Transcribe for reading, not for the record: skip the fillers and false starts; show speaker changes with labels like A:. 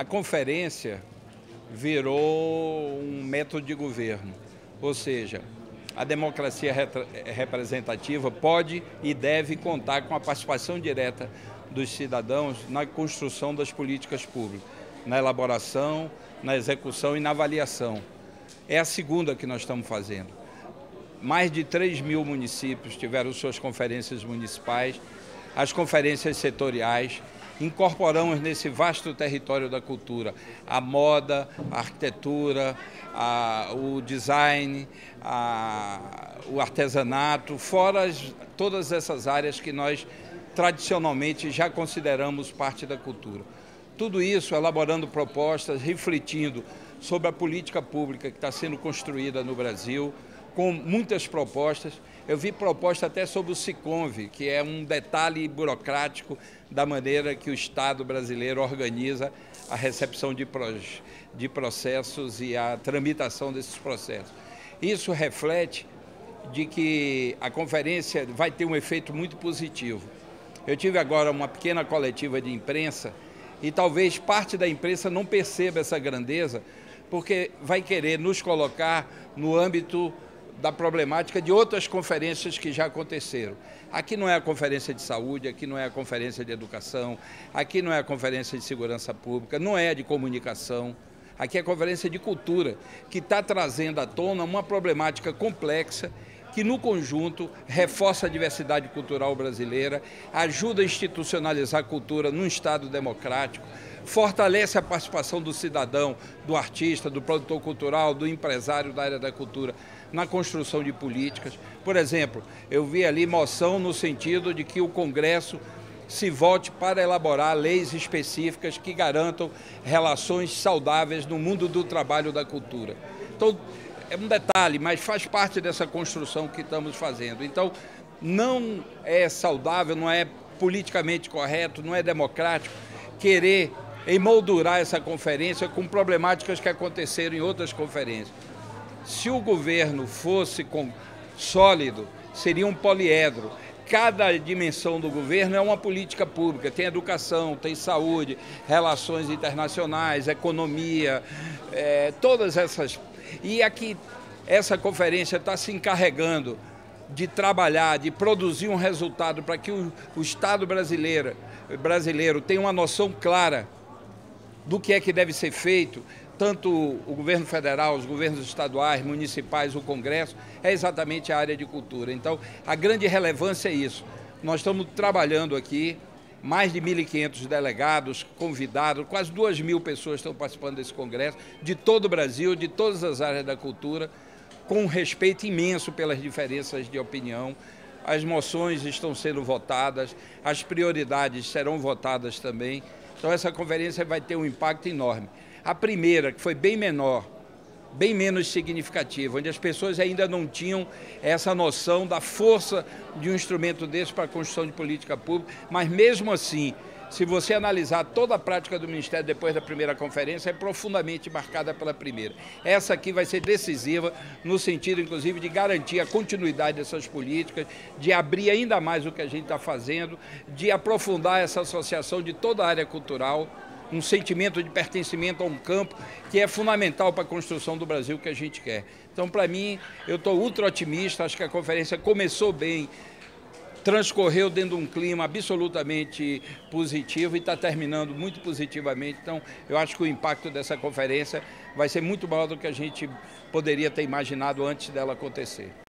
A: A conferência virou um método de governo, ou seja, a democracia representativa pode e deve contar com a participação direta dos cidadãos na construção das políticas públicas, na elaboração, na execução e na avaliação. É a segunda que nós estamos fazendo. Mais de 3.000 municípios tiveram suas conferências municipais, as conferências setoriais. Incorporamos nesse vasto território da cultura a moda, a arquitetura, o design, o artesanato, fora todas essas áreas que nós tradicionalmente já consideramos parte da cultura. Tudo isso elaborando propostas, refletindo sobre a política pública que está sendo construída no Brasil, com muitas propostas. Eu vi proposta até sobre o SICONV, que é um detalhe burocrático da maneira que o Estado brasileiro organiza a recepção de processos e a tramitação desses processos. Isso reflete de que a conferência vai ter um efeito muito positivo. Eu tive agora uma pequena coletiva de imprensa e talvez parte da imprensa não perceba essa grandeza, porque vai querer nos colocar no âmbito da problemática de outras conferências que já aconteceram. Aqui não é a conferência de saúde, aqui não é a conferência de educação, aqui não é a conferência de segurança pública, não é a de comunicação, aqui é a conferência de cultura, que está trazendo à tona uma problemática complexa que, no conjunto, reforça a diversidade cultural brasileira, ajuda a institucionalizar a cultura num Estado democrático, fortalece a participação do cidadão, do artista, do produtor cultural, do empresário da área da cultura na construção de políticas. Por exemplo, eu vi ali moção no sentido de que o Congresso se volte para elaborar leis específicas que garantam relações saudáveis no mundo do trabalho da cultura. Então, é um detalhe, mas faz parte dessa construção que estamos fazendo. Então, não é saudável, não é politicamente correto, não é democrático querer emoldurar essa conferência com problemáticas que aconteceram em outras conferências. Se o governo fosse sólido, seria um poliedro. Cada dimensão do governo é uma política pública, tem educação, tem saúde, relações internacionais, economia, todas essas. E aqui essa conferência está se encarregando de trabalhar, de produzir um resultado para que o Estado brasileiro tenha uma noção clara do que é que deve ser feito, tanto o governo federal, os governos estaduais, municipais, o Congresso, é exatamente a área de cultura. Então, a grande relevância é isso. Nós estamos trabalhando aqui, mais de 1.500 delegados, convidados, quase 2.000 pessoas estão participando desse congresso, de todo o Brasil, de todas as áreas da cultura, com um respeito imenso pelas diferenças de opinião. As moções estão sendo votadas, as prioridades serão votadas também. Então, essa conferência vai ter um impacto enorme. A primeira, que foi bem menor, bem menos significativa, onde as pessoas ainda não tinham essa noção da força de um instrumento desse para a construção de política pública, mas mesmo assim, se você analisar toda a prática do Ministério depois da primeira conferência, é profundamente marcada pela primeira. Essa aqui vai ser decisiva no sentido, inclusive, de garantir a continuidade dessas políticas, de abrir ainda mais o que a gente está fazendo, de aprofundar essa associação de toda a área cultural, um sentimento de pertencimento a um campo que é fundamental para a construção do Brasil que a gente quer. Então, para mim, eu estou ultra otimista, acho que a conferência começou bem, transcorreu dentro de um clima absolutamente positivo e está terminando muito positivamente. Então, eu acho que o impacto dessa conferência vai ser muito maior do que a gente poderia ter imaginado antes dela acontecer.